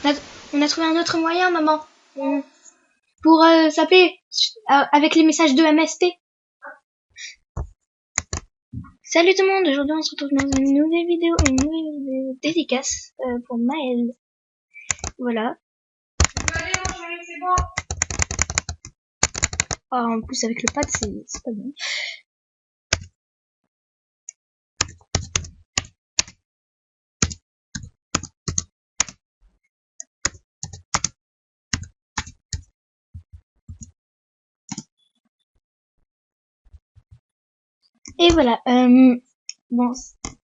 On a trouvé un autre moyen, maman. Pour s'appeler avec les messages de MST. Salut tout le monde, aujourd'hui on se retrouve dans une nouvelle vidéo dédicace pour Maël. Voilà. Oh, en plus avec le pad c'est pas bon. Et voilà, bon,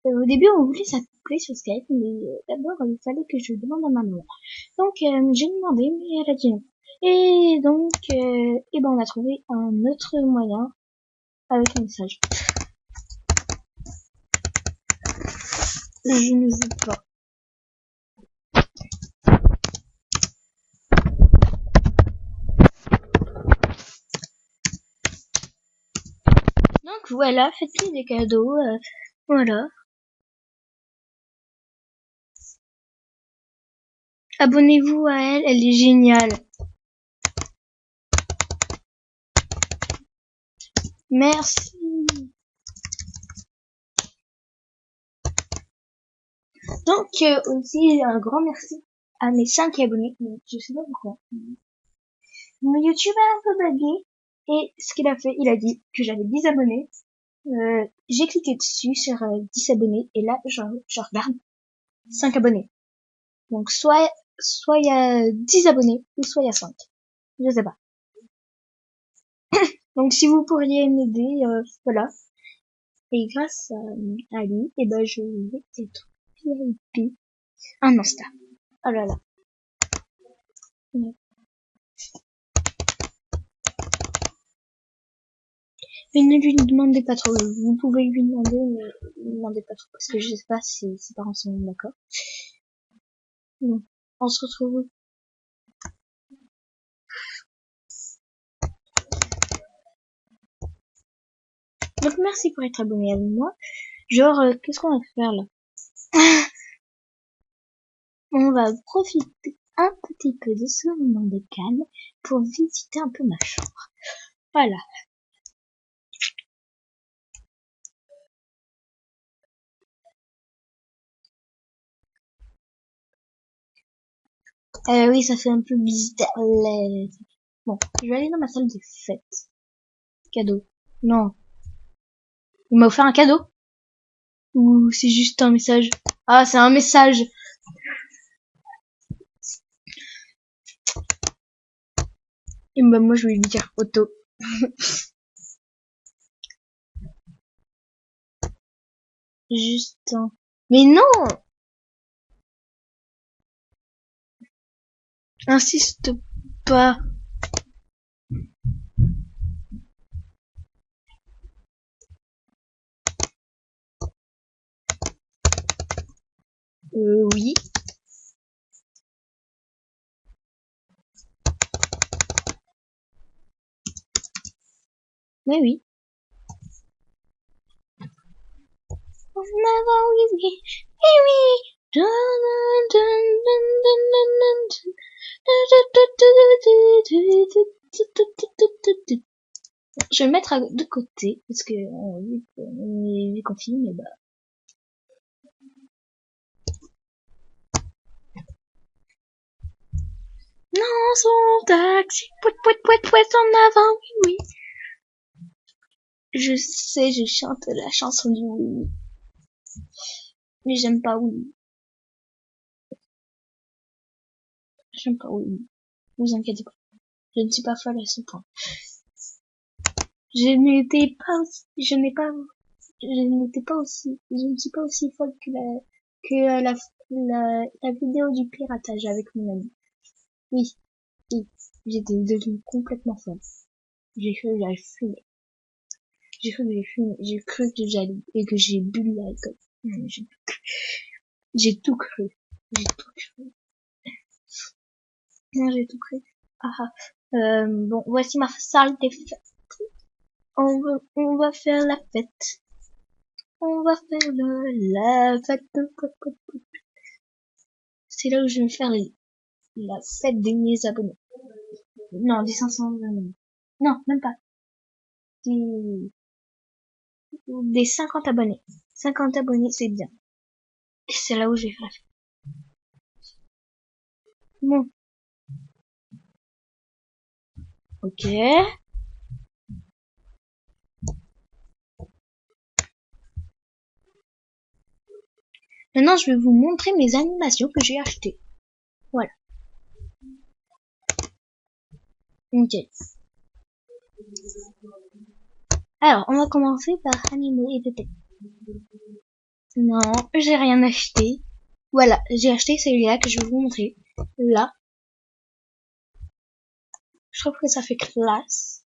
au début on voulait s'appeler sur Skype, mais d'abord il fallait que je demande à ma maman. Donc j'ai demandé, mais elle a dit non. Et donc, et ben on a trouvé un autre moyen avec un message. Je ne veux pas. Donc voilà, faites-lui des cadeaux, voilà. Abonnez-vous à elle, elle est géniale. Merci. Donc aussi un grand merci à mes 5 abonnés. Je sais pas pourquoi. Mon YouTube a un peu bugué. Et ce qu'il a fait, il a dit que j'avais 10 abonnés. J'ai cliqué dessus sur 10 abonnés. Et là, je regarde 5 abonnés. Donc soit il y a 10 abonnés, ou soit il y a 5. Je sais pas. Donc si vous pourriez m'aider, voilà. Et grâce à lui, et ben je vais être VIP. Un Insta. Oh là là. Mais ne lui demandez pas trop. Vous pouvez lui demander, mais ne lui demandez pas trop. Parce que je sais pas si ses parents sont d'accord. Bon. On se retrouve. Donc merci pour être abonné à moi. Genre, qu'est-ce qu'on va faire là? On va profiter un petit peu de ce moment de calme pour visiter un peu ma chambre. Voilà. Oui, ça fait un peu bizarre. Bon, je vais aller dans ma salle de fête. Cadeau. Non. Il m'a offert un cadeau? Ou c'est juste un message? Ah, c'est un message. Et bah, moi, je vais lui dire auto. Juste un... Mais non! Insiste pas. Oui. Mais oui. En avant, oui, oui. Eh oui. Je vais le mettre de côté, parce que vu qu'on est confiné, mais bah. Non, son taxi, pouet, pouet, pouet, pouet, en avant, oui, oui. Je sais, je chante la chanson du oui. Mais j'aime pas oui. J'aime pas oui. Vous inquiétez pas. Je ne suis pas folle à ce point. Je ne suis pas aussi, je ne suis pas aussi folle que la vidéo du piratage avec mon ami. Oui, oui, j'étais devenue complètement folle. J'ai cru que j'allais fumer. J'ai cru que j'allais, et que j'ai bu de l'alcool. J'ai tout cru. J'ai tout cru. Non, j'ai tout cru. Bon, voici ma salle des fêtes. On va faire la fête. On va faire la fête. C'est là où je vais me faire la fête des 1000 abonnés. Non, des 500 abonnés. Non, même pas. Des 50 abonnés. 50 abonnés, c'est bien. Et c'est là où j'ai fait la fête. Bon. Ok. Maintenant, je vais vous montrer mes animations que j'ai achetées. Voilà. Ok. Alors, on va commencer par animer et peut-être. Non, j'ai rien acheté. Voilà, j'ai acheté celui-là que je vais vous montrer. Là. Je trouve que ça fait classe.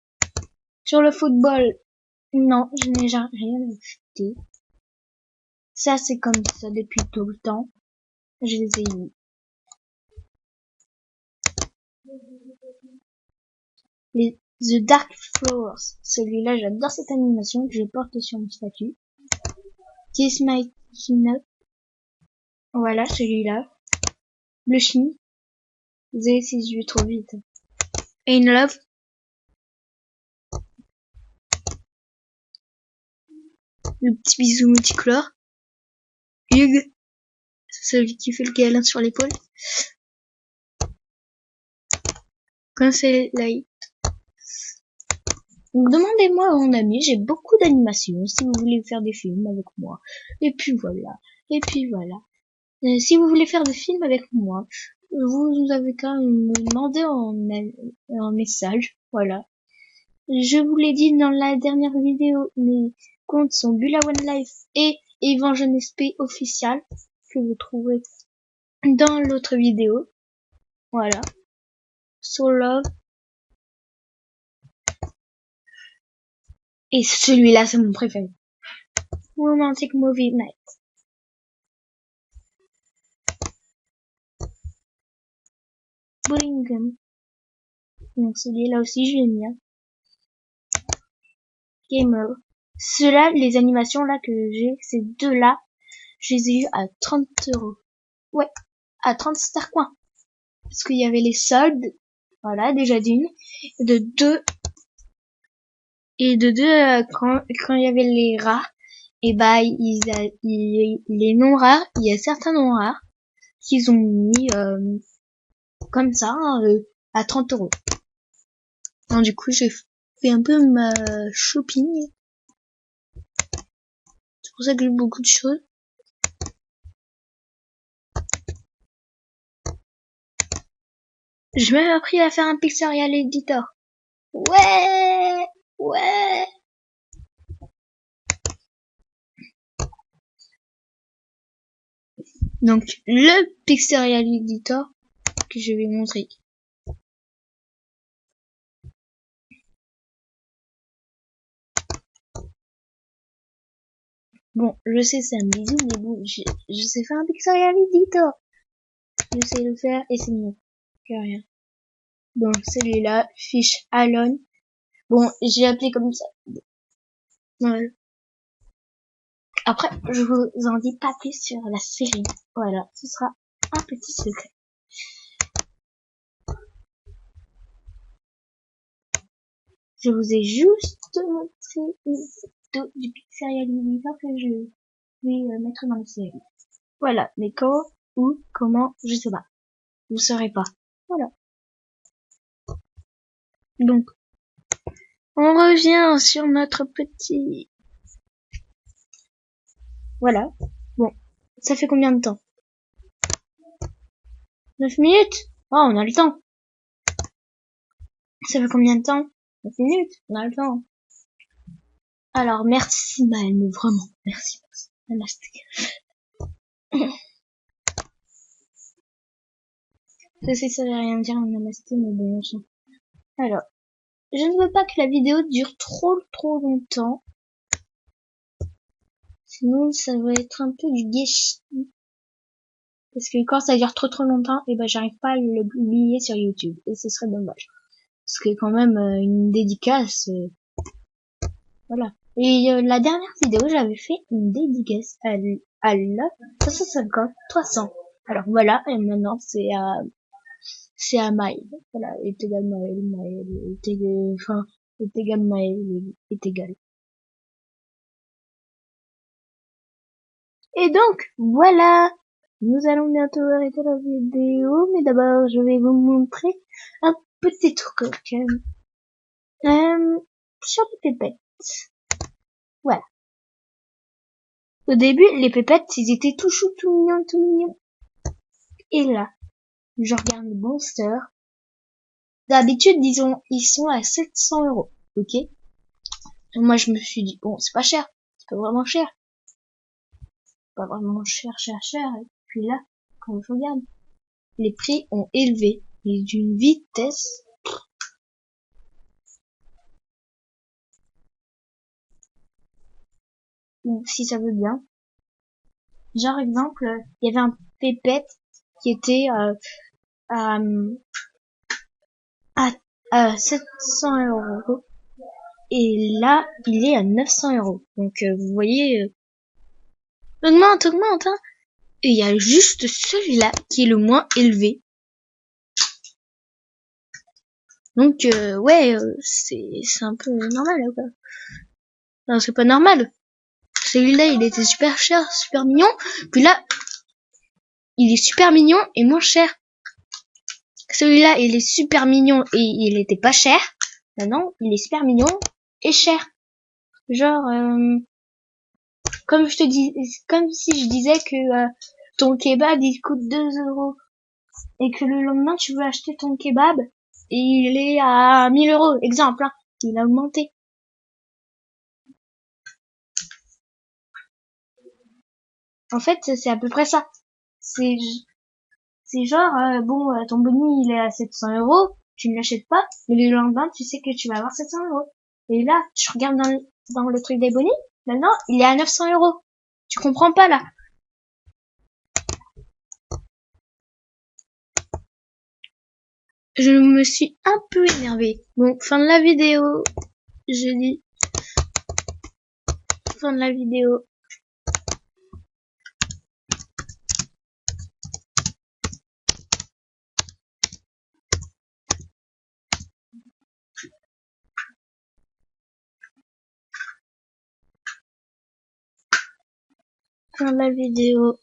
Sur le football, non, je n'ai rien acheté. Ça, c'est comme ça depuis tout le temps. Je les ai mis. The Dark Flowers. Celui-là, j'adore cette animation que je porte sur mon statut. Kiss My Keynote. Voilà, celui-là. Blushing. Vous avez ses yeux trop vite. In Love. Le petit bisou multicolore. Hugh. C'est celui qui fait le câlin sur l'épaule. Cancel Light. Donc demandez-moi en ami, j'ai beaucoup d'animations si vous voulez faire des films avec moi. Et puis voilà. Et puis voilà. Si vous voulez faire des films avec moi, vous avez qu'à me demander en message. Voilà. Je vous l'ai dit dans la dernière vidéo, mes comptes sont Bula One Life et Yvan Jeunesse P official que vous trouverez dans l'autre vidéo. Voilà. So Love. Et celui-là, c'est mon préféré. Romantic Movie Night. Bullingham. Donc celui-là aussi, je l'ai mis. Gamer. Ceux-là, les animations là que j'ai, ces deux-là, je les ai eu à 30 €. Ouais, à 30 star coins. Parce qu'il y avait les soldes. Voilà, déjà d'une. De deux. Et de deux, quand il y avait les rares, et bah, les non rares, il y a certains non rares qu'ils ont mis, comme ça, à 30 €. Donc, du coup, j'ai fait un peu ma shopping. C'est pour ça que j'ai beaucoup de choses. J'ai même appris à faire un pixarial editor. Ouais! Ouais! Donc, le pixarial editor que je vais montrer. Bon, je sais, c'est un bisou, mais bon, je sais faire un pixarial editor. Je sais le faire et c'est mieux que rien. Donc, celui-là, Fish Alone. Bon, j'ai appelé comme ça. Voilà. Après, je vous en dis pas plus sur la série. Voilà, ce sera un petit secret. Je vous ai juste montré une photo du pixarial editor que je vais mettre dans la série. Voilà, mais quand, où, comment, je sais pas. Vous saurez pas. Voilà. Donc, on revient sur notre petit... Voilà. Bon, ça fait combien de temps? 9 minutes? Oh, on a le temps. Ça fait combien de temps? 9 minutes, on a le temps. Alors, merci Maëlle, mais vraiment, merci. Namasté. Je sais, ça veut rien dire, namasté, mais bon, alors, je ne veux pas que la vidéo dure trop longtemps. Sinon, ça va être un peu du gâchis. Parce que quand ça dure trop longtemps, et ben, j'arrive pas à le publier sur YouTube. Et ce serait dommage. Parce que quand même, une dédicace, voilà. Et la dernière vidéo, j'avais fait une dédicace à la 350, 300. Alors voilà, et maintenant c'est à c'est à mile. Voilà, est égal mile, mile est égal, enfin, est égal mile, est égal. Et donc, voilà. Nous allons bientôt arrêter la vidéo, mais d'abord, je vais vous montrer un petit truc. Sur les pépettes. Voilà. Au début, les pépettes, ils étaient tout chou, tout mignons, tout mignons. Et là, je regarde les Monster. D'habitude, ils sont à 700 €. Ok? Et moi, je me suis dit, bon, c'est pas cher. C'est pas vraiment cher. Pas vraiment cher. Et puis là, quand je regarde, les prix ont élevé. Et d'une vitesse. Si ça veut bien. Genre, exemple, il y avait un pépette qui était à, à 700 €. Et là, il est à 900 €. Donc, vous voyez, augmente, hein. Et il y a juste celui-là qui est le moins élevé. Donc, ouais, c'est un peu normal, quoi. Non, c'est pas normal. Celui-là, il était super cher, super mignon. Puis là, il est super mignon et moins cher. Celui-là, il est super mignon et il était pas cher. Maintenant, il est super mignon et cher. Genre, comme je te dis, comme si je disais que ton kebab il coûte 2 € et que le lendemain tu veux acheter ton kebab et il est à 1000 €. Exemple, hein, il a augmenté. En fait, c'est à peu près ça. C'est genre, bon, ton boni il est à 700 €, tu ne l'achètes pas, mais le lendemain tu sais que tu vas avoir 700 €. Et là, tu regardes dans le truc des bonis, maintenant il est à 900 €. Tu comprends pas là. Je me suis un peu énervée. Bon, fin de la vidéo. Je dis fin de la vidéo. Fin de la vidéo.